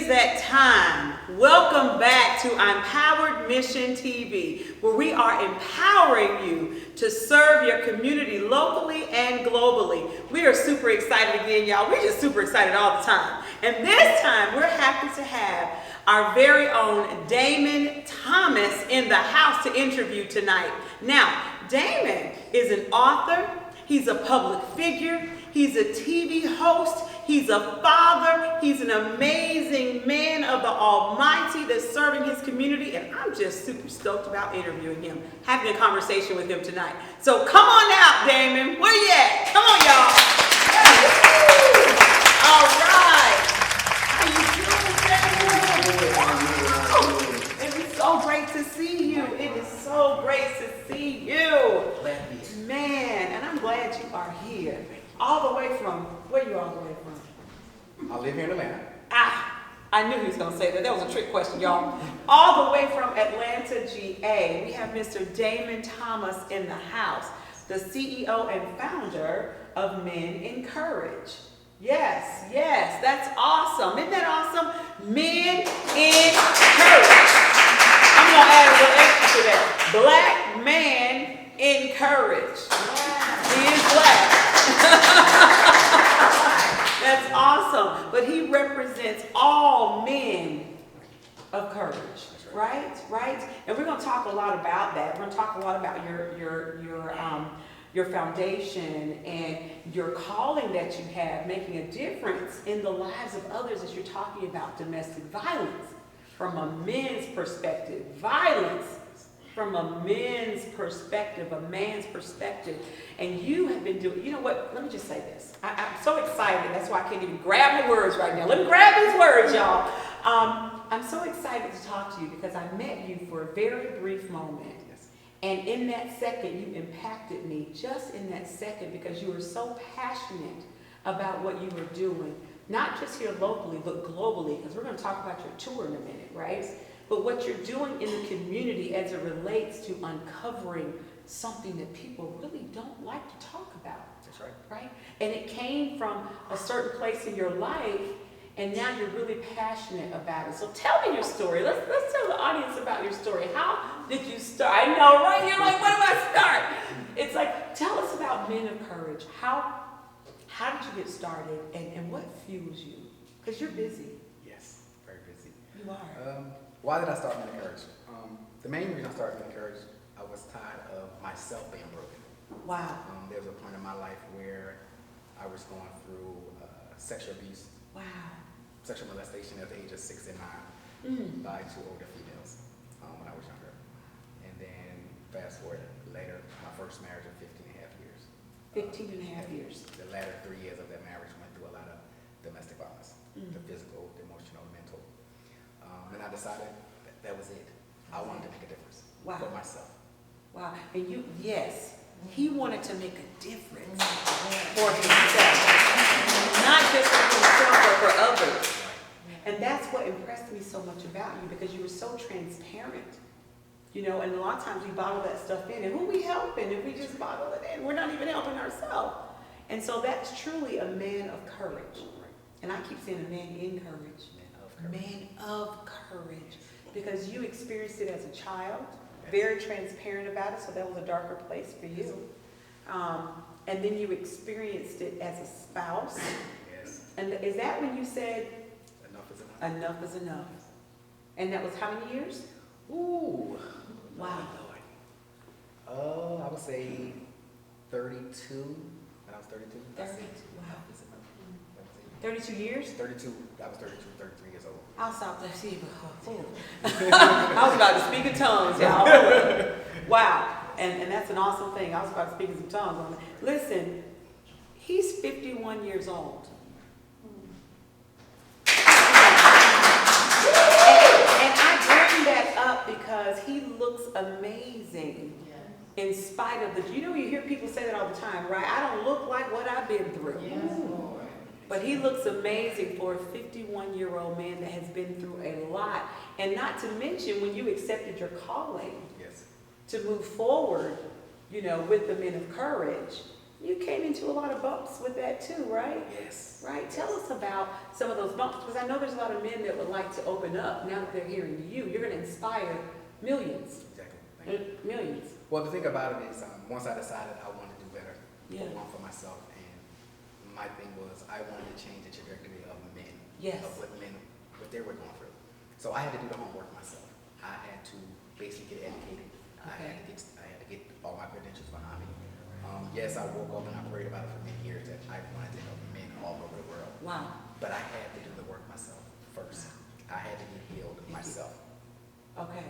is that time. Welcome back to Empowered Mission TV, where we are empowering you to serve your community locally and globally. We are super excited again, y'all. We're just super excited all the time. And this time, we're happy to have our very own Damon Thomas in the house to interview tonight. Now, Damon is an author. He's a public figure. He's a TV host. He's a father. He's an amazing man of the Almighty that's serving his community. And I'm just super stoked about interviewing him, having a conversation with him tonight. So come on out, Damon. Where you at? Come on, y'all. All right. How you doing, Damon? It is so great to see you. It is so great to see you. Man, and I'm glad you are here. All the way from, where you all the way from? I live here in Atlanta. I knew he was going to say that. That was a trick question, y'all. All the way from Atlanta, GA, we have Mr. Damon Thomas in the house, the CEO and founder of Men in Courage. Yes, yes, that's awesome. Isn't that awesome? Men in Courage. I'm going to add a little extra to that. Black man in courage. He is black. That's awesome. But he represents all men of courage, right? Right? And we're going to talk a lot about that. We're going to talk a lot about your foundation and your calling that you have, making a difference in the lives of others as you're talking about domestic violence from a men's perspective. Violence from a men's perspective, a man's perspective. And you have been doing, you know what, let me just say this. I'm so excited, that's why I can't even grab my words right now. Let me grab these words, y'all. I'm so excited to talk to you because I met you for a very brief moment. And in that second, you impacted me just in that second because you were so passionate about what you were doing. Not just here locally, but globally, because we're going to talk about your tour in a minute, right? But what you're doing in the community as it relates to uncovering something that people really don't like to talk about. That's right. Right? And it came from a certain place in your life, and now you're really passionate about it. So tell me your story. Let's tell the audience about your story. How did you start? I know, right? You're like, where do I start? It's like, tell us about Men of Courage. How did you get started, and what fuels you? Because you're busy. Yes, very busy. You are. Why did I start Men of Courage? The main reason I started Men of Courage, I was tired of myself being broken. Wow. There was a point in my life where I was going through sexual abuse. Wow. Sexual molestation at the age of 6 and 9 by 2 older females when I was younger. And then fast forward later, my first marriage of 15 and a half years. 15 and a half years. The latter 3 years of that marriage went through a lot of domestic violence, the physical, the emotional, mental. And I decided that was it. I wanted to make a difference for myself. Wow. And you, yes, he wanted to make a difference for himself. Not just for himself, but for others. And that's what impressed me so much about you, because you were so transparent. You know, and a lot of times we bottle that stuff in, and who we helping if we just bottle it in? We're not even helping ourselves. And so that's truly a man of courage. And I keep saying a man in courage. Man of courage. Because you experienced it as a child, very transparent about it, so that was a darker place for you. And then you experienced it as a spouse. Yes. And is that when you said, Enough is enough? enough is enough? And that was how many years? Ooh. Wow. I would say 32. When I was 32. 32. Wow. 32 32 years? 32. I was 32, 33 years old. I'll stop there. See, I was about to speak in tongues, y'all. Wow. And that's an awesome thing. I was about to speak in some tongues on it. Listen, he's 51 years old. And I bring that up because he looks amazing in spite of the, you know, you hear people say that all the time, right? I don't look like what I've been through. But he looks amazing for a 51-year-old man that has been through a lot. And not to mention when you accepted your calling to move forward, you know, with the Men of Courage, You came into a lot of bumps with that too, right? Yes. Right? Tell us about some of those bumps, because I know there's a lot of men that would like to open up now that they're hearing you. You're going to inspire millions. Exactly. Thank you. Millions. Well, the thing about it is, once I decided I wanted to do better, Yeah. one for myself, and my thing was I wanted to change the trajectory of men, Yes. of what they were going through. So I had to do the homework myself. I had to basically get educated. Okay. I had to get all my credentials behind me. Yes, I woke up and I prayed about it for many years that I wanted to help men all over the world. Wow. But I had to do the work myself first. I had to get healed myself. Okay.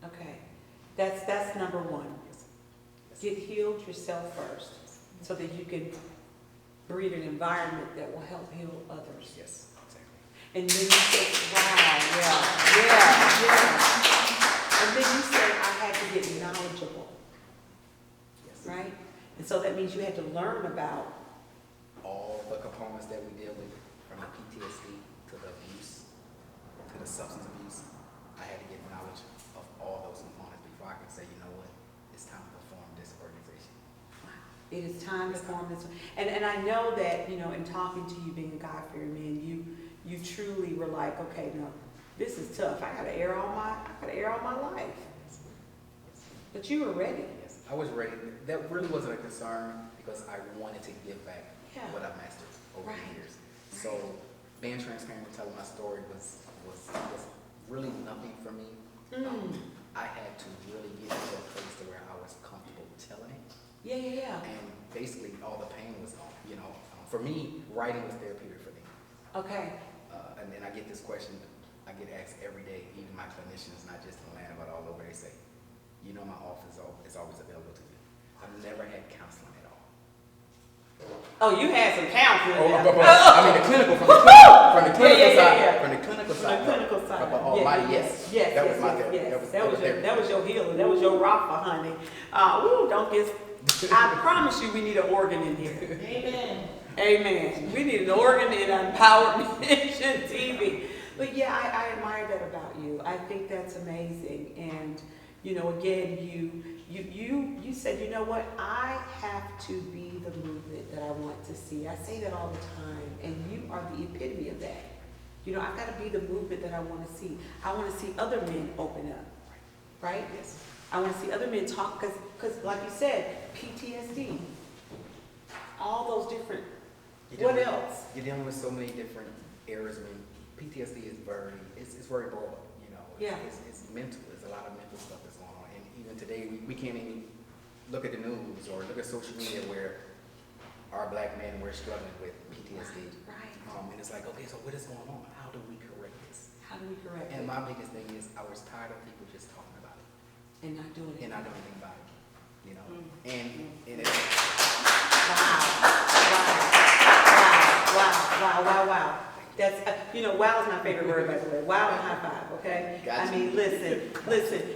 Okay. That's number one. Yes. Yes. Get healed yourself first so that you can breed an environment that will help heal others. Yes, exactly. And then you said, wow, yeah. And then you said, I had to get knowledgeable, Yes. right? And so that means you had to learn about, All the components that we deal with, from the PTSD to the abuse, to the substance abuse, I had to get knowledge of all those components before I could say, you know what, it's time to form this organization. it is time to form this. And I know that, you know, in talking to you, being a God-fearing man, you truly were like, okay, no, this is tough. I gotta air all my life. But you were ready. Yes, I was ready. That really wasn't a concern because I wanted to give back Yeah. what I've mastered over Right. the years. So being transparent and telling my story was really nothing for me. I had to really get to a place to where I was comfortable telling it. Yeah. And basically all the pain was gone, you know. For me, writing was therapeutic for me. Okay. And then I get this question, I get asked every day, even my clinicians, not just in Atlanta, but all over, they say, you know my office is always available to you. I've never had counseling at all. Oh, you had some counseling. I mean the clinical, from the clinical side. Yeah. From the clinical From side. the clinical side. But yes. That was my therapy. Yes. That That was your healing. That was your rock, honey. Don't get. I promise you, we need an organ in here. Amen. Amen. We need an organ in Empowered Mission TV. But yeah, I admire that about you. I think that's amazing. And you know, again, you said, you know what? I have to be the movement that I want to see. I say that all the time, and you are the epitome of that. You know, I've got to be the movement that I want to see. I want to see other men open up, right? Yes. I want to see other men talk, because like you said, PTSD, all those different, what else? You're dealing with so many different areas. I mean, PTSD is it's very broad, you know. Yeah. It's mental. There's a lot of mental stuff that's going on. And even today, we can't even look at the news or look at social media where our black men were struggling with PTSD. Right. And it's like, okay, so what is going on? How do we correct this? How do we correct And it? my biggest thing is I was tired of people just talking about it And not doing it. and not doing anything about it, you know. Mm. And it's Wow. That's, you know, wow is my favorite word, by the way. Wow and high five, okay? Gotcha. I mean, listen.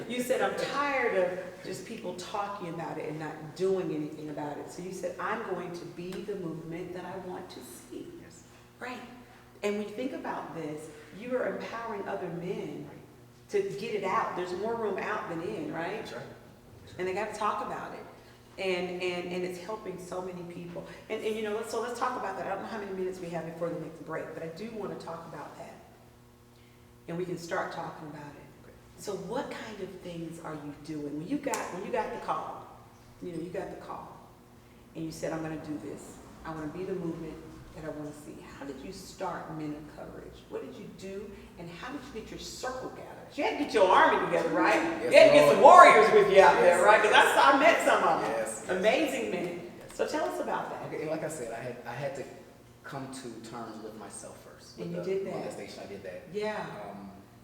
You said, I'm tired of just people talking about it and not doing anything about it. So you said, I'm going to be the movement that I want to see. yes. Right. And when you think about this, you are empowering other men to get it out. There's more room out than in, right? That's right. And they got to talk about it. And it's helping so many people. And you know, let's talk about that. I don't know how many minutes we have before the next break, but I do want to talk about that. And we can start talking about it. Okay. So what kind of things are you doing? When you got the call, you know, you got the call, and you said, I'm going to do this. I want to be the movement that I want to see. How did you start Men of Courage? What did you do, and how did you get your circle gathered? You had to get your army together, right? Yes, You had to get Lord. some warriors with you out Yes. there, right? Because I met some of them. Yes. Amazing men. Yes. So tell us about that. Okay, and like I said, I had to come to terms with myself first. And With you the did that. molestation, I did that. Yeah.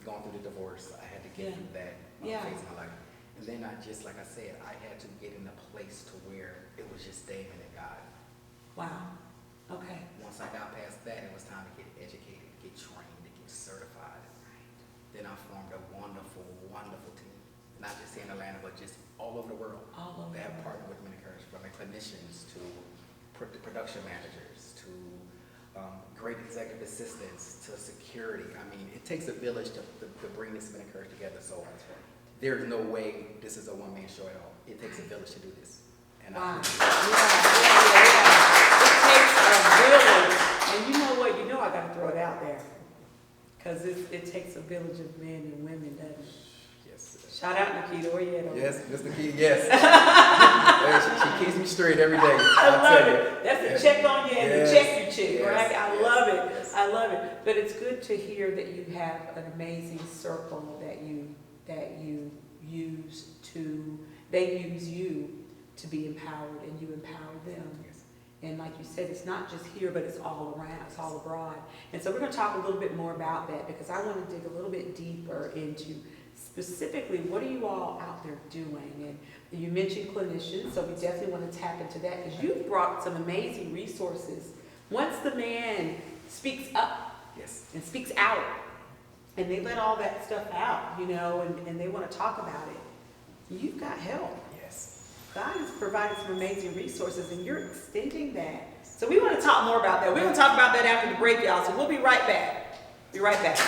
Going through the divorce, I had to get Yeah. through that Yeah. phase of my life. And then I just, like I said, I had to get in a place to where it was just Damon and God. Wow. Okay. Once I got past that, it was time to get educated, get trained, to get certified. Then I formed a wonderful, wonderful team. Not just here in Atlanta, but just all over the world. All over They have the world. partnered with Men of Courage, from the clinicians to the production managers to great executive assistants to security. I mean, it takes a village to bring this Men of Courage together. So there's no way this is a one-man show at all. It takes a village to do this. And Wow. Yeah. It takes a village. And you know what? You know I got to throw it out there. Because it takes a village of men and women, doesn't it? Yes. Shout out Nikita. Where you at? Yes, Mr. Key, yes. she keeps me straight every day. I love it. That's a check on you and a check you chick, Yes. right? I love it. Yes. I love it. But it's good to hear that you have an amazing circle that you use to, they use you to be empowered and you empower them. Yes. And like you said, it's not just here, but it's all around, it's all abroad. And so we're going to talk a little bit more about that because I want to dig a little bit deeper into specifically what are you all out there doing. And you mentioned clinicians, so we definitely want to tap into that because you've brought some amazing resources. Once the man speaks up Yes. and speaks out and they let all that stuff out, you know, and they want to talk about it, you've got help. Yes. God has provided some amazing resources, and you're extending that. So we want to talk more about that. We're going to talk about that after the break, y'all. So we'll be right back. Be right back.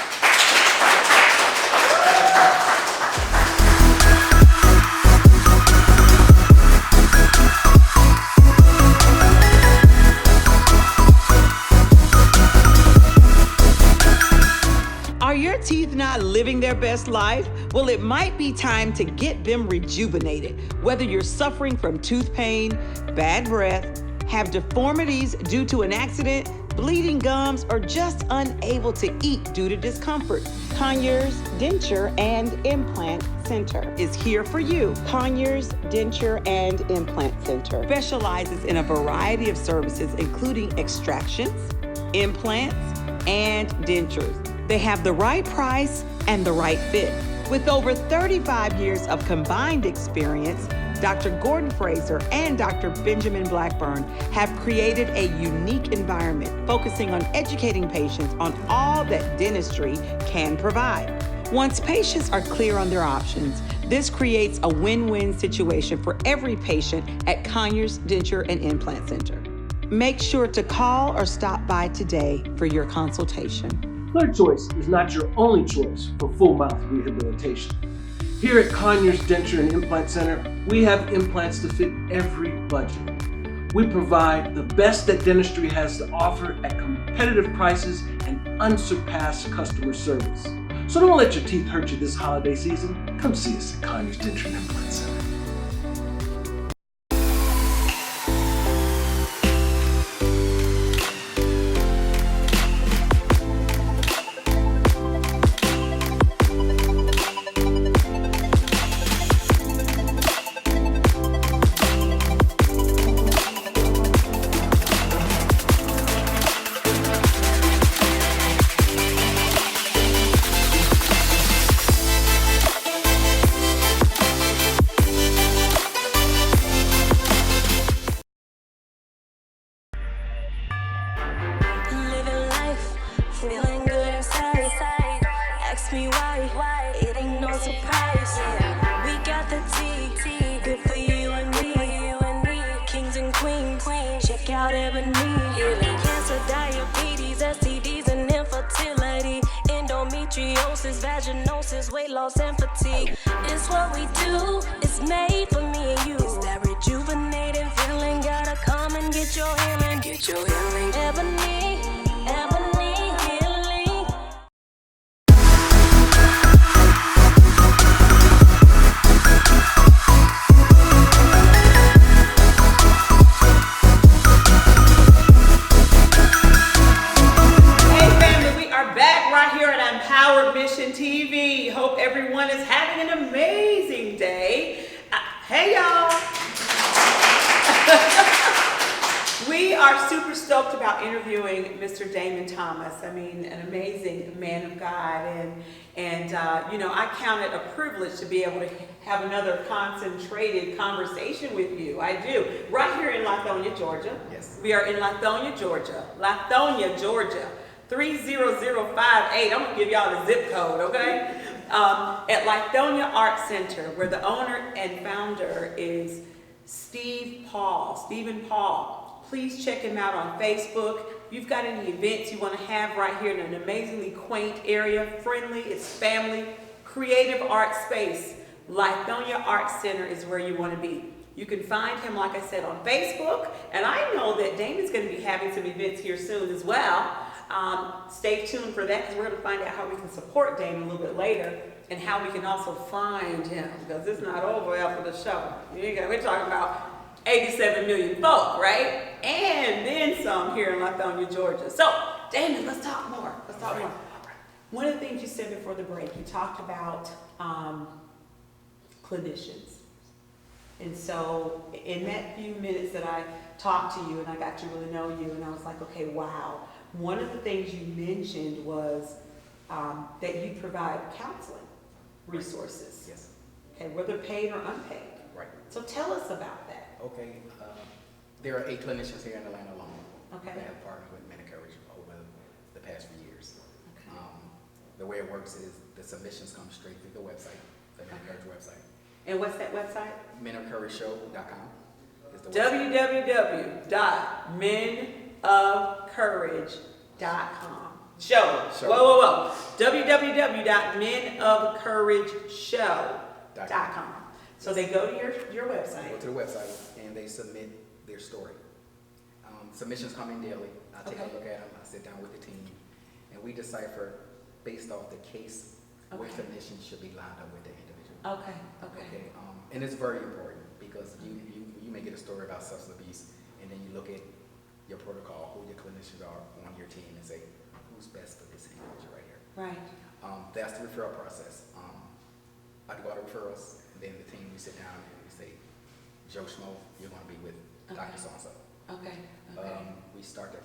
Are your teeth not living their best life? Well, it might be time to get them rejuvenated. Whether you're suffering from tooth pain, bad breath, have deformities due to an accident, bleeding gums, or just unable to eat due to discomfort, Conyers Denture and Implant Center is here for you. Conyers Denture and Implant Center specializes in a variety of services, including extractions, implants, and dentures. They have the right price and the right fit. With over 35 years of combined experience, Dr. Gordon Fraser and Dr. Benjamin Blackburn have created a unique environment focusing on educating patients on all that dentistry can provide. Once patients are clear on their options, this creates a win-win situation for every patient at Conyers Denture and Implant Center. Make sure to call or stop by today for your consultation. Clear Choice is not your only choice for full mouth rehabilitation. Here at Conyers Denture and Implant Center, we have implants to fit every budget. We provide the best that dentistry has to offer at competitive prices and unsurpassed customer service. So don't let your teeth hurt you this holiday season. Come see us at Conyers Denture and Implant Center. Living life, feeling good inside. Ask me why, it ain't no surprise. We got the tea, good for you and me. Kings and queens, check out Ebony. Cancer, diabetes, STDs, and infertility. Endometriosis, vaginosis, weight loss, and fatigue. It's what we do, it's made for me and you. It's that rejuvenating feeling, gotta come and get your healing. Get your healing. Ebony, healing. Hey family, we are back right here at Empowered Mission TV. Hope everyone is having an amazing day. Hey y'all. We are super stoked about interviewing Mr. Damon Thomas. I mean, an amazing man of God, and you know, I count it a privilege to be able to have another concentrated conversation with you. I do, right here in Lithonia, Georgia. Yes. We are in Lithonia, Georgia. 30058. I'm gonna give y'all the zip code, okay? At Lithonia Art Center, where the owner and founder is Stephen Paul. Please check him out on Facebook. If you've got any events you want to have right here in an amazingly quaint area, friendly, it's family, creative art space, Lithonia Art Center is where you want to be. You can find him, like I said, on Facebook. And I know that Damon's going to be having some events here soon as well. Stay tuned for that, because we're going to find out how we can support Damon a little bit later, and how we can also find him, because it's not over after the show. We're talking about 87 million folk, right? And then some here in Lithonia, Georgia. So, Damon, let's talk more. Let's talk more. One of the things you said before the break, you talked about clinicians. And so in that few minutes that I talked to you and I got to really know you, and I was like, okay, wow. One of the things you mentioned was that you provide counseling resources. Yes. Okay, whether paid or unpaid. Right. So tell us about that. Okay. There are 8 clinicians here in Atlanta alone Okay. that have partnered with Men of Courage over the past few years. Okay. The way it works is the submissions come straight through the website, the Men of Courage website. And what's that website? menofcourageshow.com is the website. www.menofcourage.com. Show. Whoa. www.menofcourageshow.com. So they go to your website. They go to the website and they submit their story. Submissions come in daily. I take a look at them. I sit down with the team, and we decipher based off the case which clinician should be lined up with the individual. Okay. And it's very important, because you may get a story about substance abuse, and then you look at your protocol, who your clinicians are on your team, and say, who's best for this individual right here. Right. That's the referral process. I do all the referrals, and then the team, we sit down and we say, Joe Schmo, you're going to be with Dr. So-and-so. Okay. We start the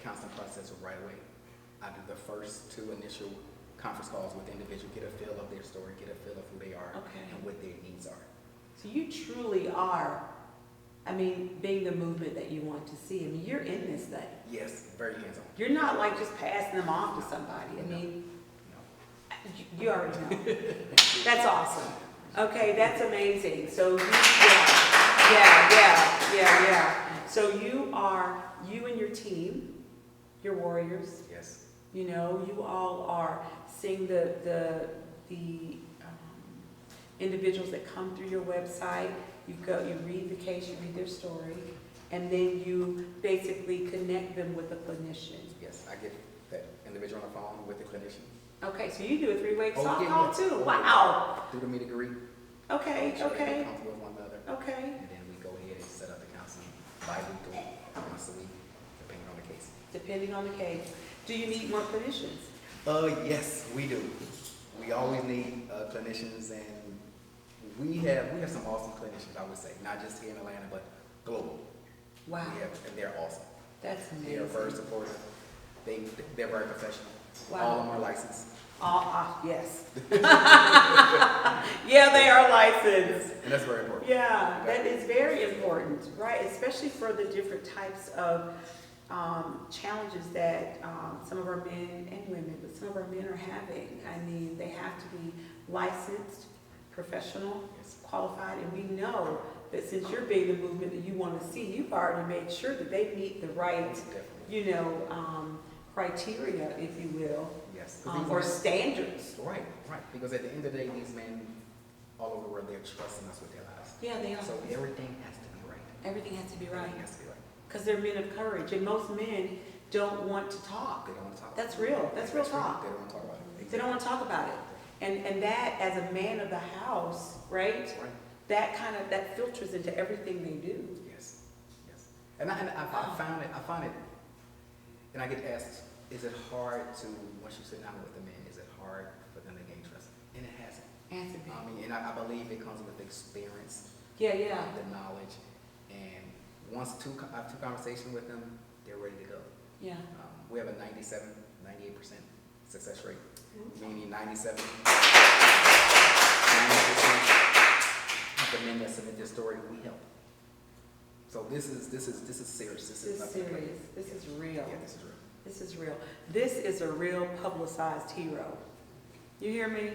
counseling process right away. I do the first 2 initial conference calls with the individual, get a feel of their story, get a feel of who they are, and what their needs are. So you truly are, being the movement that you want to see. You're in this thing. Yes, very hands-on. You're not like just passing them off to somebody. You already know. That's awesome. Okay, that's amazing. So yeah. So you and your team, your warriors. Yes. You all are seeing the individuals that come through your website. You read the case, you read their story, and then you basically connect them with a clinician. Yes, I get that individual on the phone with the clinician. Okay, so you do a 3-way talk yeah, call yeah. too. Wow. Do the meet and greet. Okay. Make sure they feel comfortable with one another. Okay. And then we go ahead and set up the counseling bi-weekly, once a week, depending on the case. Depending on the case. Do you need more clinicians? Yes, we do. We always need clinicians, and we have some awesome clinicians, I would say, not just here in Atlanta, but global. Wow. And they're awesome. That's amazing. They are very supportive. They're very professional. Wow. All of them are licensed. Yes. Yeah, they are licensed. And that's very important. Yeah, that is very important, right? Especially for the different types of challenges that some of our men and women, but some of our men are having. They have to be licensed, professional, qualified, and we know that since you're being the movement that you want to see, you've already made sure that they meet the right, criteria, if you will, Yes. or standards. Right. Because at the end of the day, these men all over the world, they're trusting us with their lives. Yeah, they are. So everything has to be right. Everything has to be right. Everything has to be right. Because they're men of courage, and most men don't want to talk. They don't want to talk. That's real. That's real talk. They don't want to talk about it. They don't want to talk about it. And that, as a man of the house, right? That filters into everything they do. Yes. And I found it, and I get asked, is it hard to, once you sit down with the men, is it hard for them to gain trust? And it hasn't. And I believe it comes with experience. Yeah. The knowledge. And once I have 2 conversations with them, they're ready to go. Yeah. We have a 98% success rate, meaning 90% of the men that submit their story, we help. So this is serious. This is serious. This is real. Yeah, this is real. This is real. This is a real publicized hero. You hear me?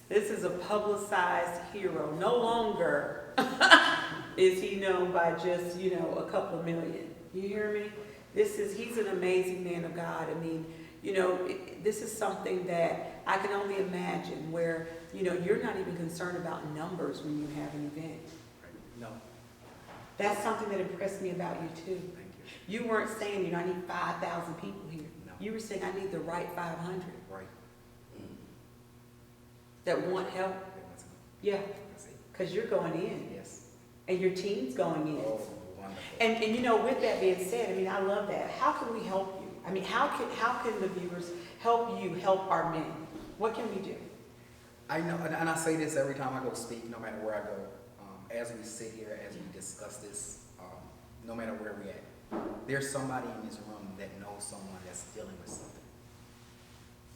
This is a publicized hero. No longer is he known by just, a couple of million. You hear me? He's an amazing man of God. This is something that I can only imagine where, you're not even concerned about numbers when you have an event. No. That's something that impressed me about you too. Thank you. You weren't saying, I need 5,000 people here. No. You were saying, I need the right 500 Right. that want help. They want to- Yeah, I see. because you're going in Yes. and your team's going in. Oh, wonderful. And with that being said, I love that. How can we help you? How can the viewers help you help our men? What can we do? I know, and I say this every time I go speak, no matter where I go. As we sit here, as we discuss this, no matter where we're at, there's somebody in this room that knows someone that's dealing with something.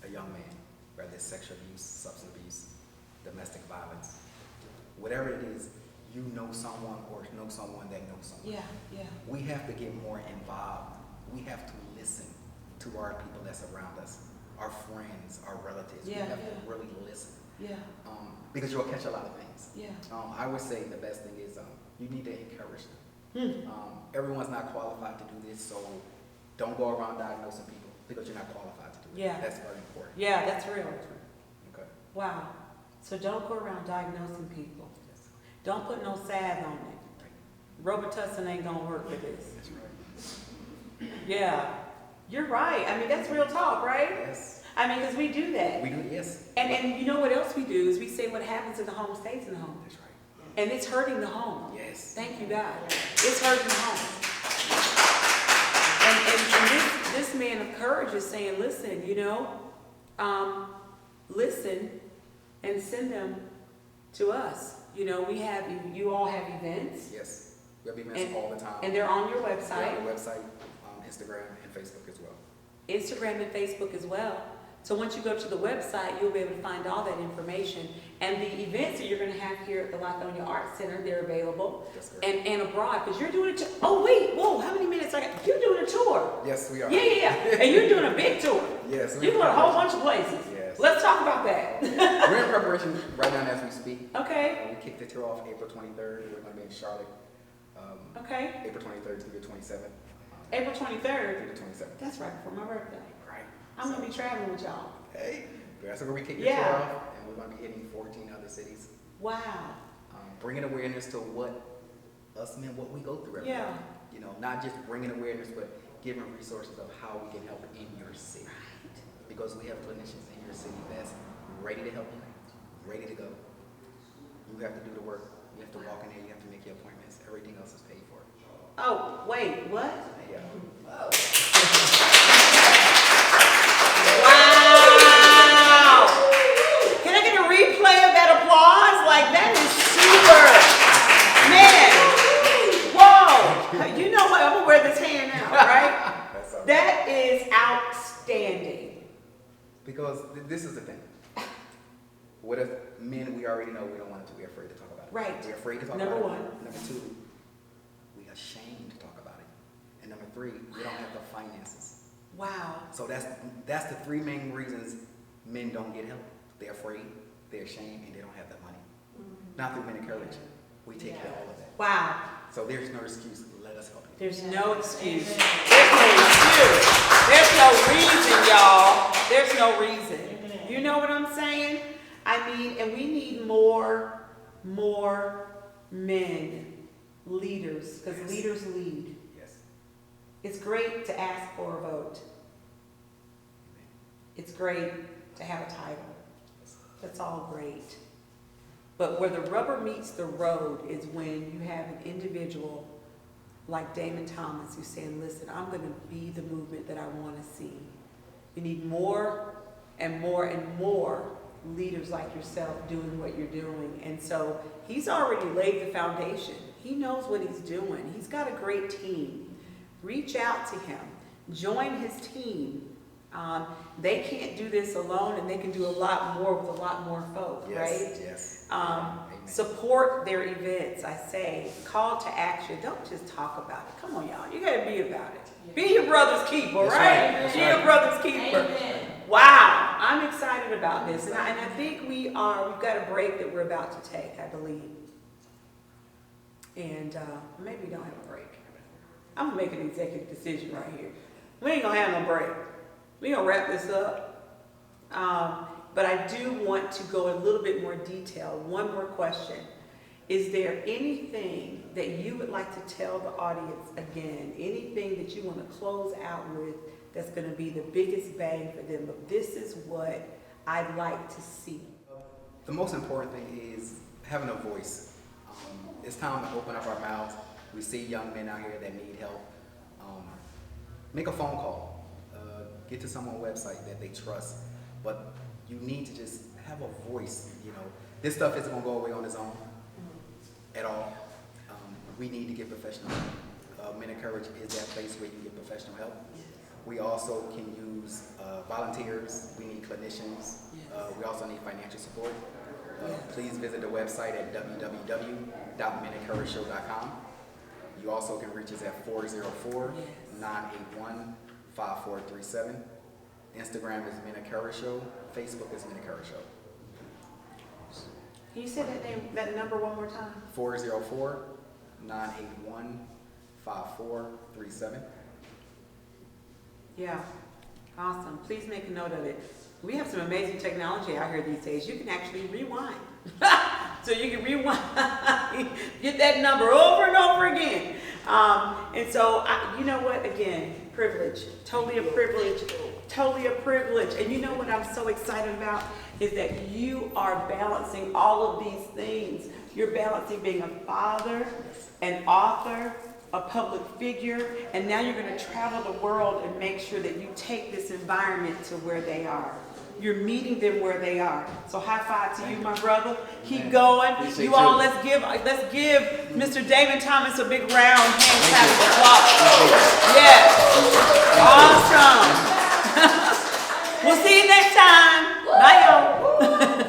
A young man, whether it's sexual abuse, substance abuse, domestic violence, whatever it is, you know someone or know someone that knows someone. Yeah. We have to get more involved. We have to listen to our people that's around us, our friends, our relatives. We Yeah, have yeah. to really listen. Yeah. Because you'll catch a lot of things. Yeah. I would say the best thing is you need to encourage them. Everyone's not qualified to do this, so don't go around diagnosing people because you're not qualified to do it. Yeah. That's very important. Yeah, that's real. Okay. Wow. So don't go around diagnosing people. Don't put no salve on it. Robitussin ain't gonna work for this. That's right. Yeah. You're right. That's real talk, right? Yes. Because we do that. We do, yes. And you know what else we do is we say what happens in the home stays in the home. That's right. And it's hurting the home. Yes. Thank you, God. It's hurting the home. And this man of courage is saying, listen, listen and send them to us. You all have events. Yes. We have events all the time. And they're on your We're website. on the website, Instagram, and Facebook as well. Instagram and Facebook as well. So once you go to the website, you'll be able to find all that information. And the events that you're going to have here at the Lithonia Arts Center, they're available. That's correct. And abroad, because you're doing a oh wait, whoa, how many minutes I got? You're doing a tour. Yes, we are. Yeah. And you're doing a big tour. Yes. You're going a whole bunch of places. Yes. Let's talk about that. We're in preparation right now as we speak. Okay. We kicked the tour off April 23rd. We're going to be in Charlotte. Okay. April 23rd through the 27th. April 23rd. Through the 27th. That's right before my birthday. Right. I'm going to be traveling with y'all. Hey, that's where we kick the Yeah. tour off, and we're going to be hitting 14 other cities. Wow. Bringing awareness to what us men, what we go through every Yeah. day. Not just bringing awareness, but giving resources of how we can help in your city. Because we have clinicians in your city that's ready to help you, ready to go. You have to do the work. You have to walk in there. You have to make your appointments. Everything else is paid for. Oh, wait, what? Yeah. Wow! Can I get a replay of that applause? That is super. Man, whoa! You know what? I'm gonna wear this hand out, right? That's all. That is outstanding. Because this is the thing. What if men we already know we don't want to, we're afraid to talk about it. Right. We're afraid to talk Number about one. it. Number two, we're ashamed to talk about it. And number three, we don't have the finances. Wow. So that's the three main reasons men don't get help. They're afraid, they're ashamed, and they don't have the money. Not through Men of Courage. We take care of all of that. Wow. So there's no excuse. Let us help you. There's no excuse. There's no excuse. There's no reason, y'all. There's no reason. You know what I'm saying? And we need more men, leaders, because Yes. leaders lead. Yes. It's great to ask for a vote. It's great to have a title. That's all great. But where the rubber meets the road is when you have an individual like Damon Thomas who's saying, listen, I'm going to be the movement that I want to see. You need more and more and more leaders like yourself doing what you're doing. And so he's already laid the foundation. He knows what he's doing. He's got a great team. Reach out to him. Join his team. They can't do this alone, and they can do a lot more with a lot more folk, Yes. right? Yes. Amen. Amen. Support their events, I say. Call to action. Don't just talk about it. Come on, y'all. You got to be about it. Be your brother's keeper, That's right? right. Be your brother's keeper. Wow. I'm excited about this. And I think we've got a break that we're about to take, I believe. And maybe we don't have a break. I'm going to make an executive decision right here. We ain't going to have no break. We're going to wrap this up. But I do want to go a little bit more detail. One more question. is there anything that you would like to tell the audience again? Anything that you want to close out with that's going to be the biggest bang for them? But this is what I'd like to see. The most important thing is having a voice. It's time to open up our mouths. We see young men out here that need help. Make a phone call. Get to someone's website that they trust. But you need to just have a voice. You know, this stuff isn't gonna go away on its own at all. We need to get professional help. Men of Courage is that place where you get professional help. We also can use volunteers. We need clinicians. We also need financial support. Please visit the website at www.menofcourageshow.com. You also can reach us at 404-981-5437. Instagram is Men of Courage Show. Facebook is Men of Courage Show. Can you say that number one more time? 404-981-5437. Yeah, awesome. Please make a note of it. We have some amazing technology out here these days. You can actually rewind. So you can rewind, get that number over and over again. And so, you know what, again, privilege, totally a privilege, totally a privilege. And you know what I'm so excited about is that you are balancing all of these things. You're balancing being a father, an author, a public figure, and now you're going to travel the world and make sure that you take this environment to where they are. You're meeting them where they are. So high five to you, my brother. Keep going. You all, let's give Mr. Damon Thomas a big round hand clap of applause. Yes. Awesome. We'll see you next time. Bye, y'all.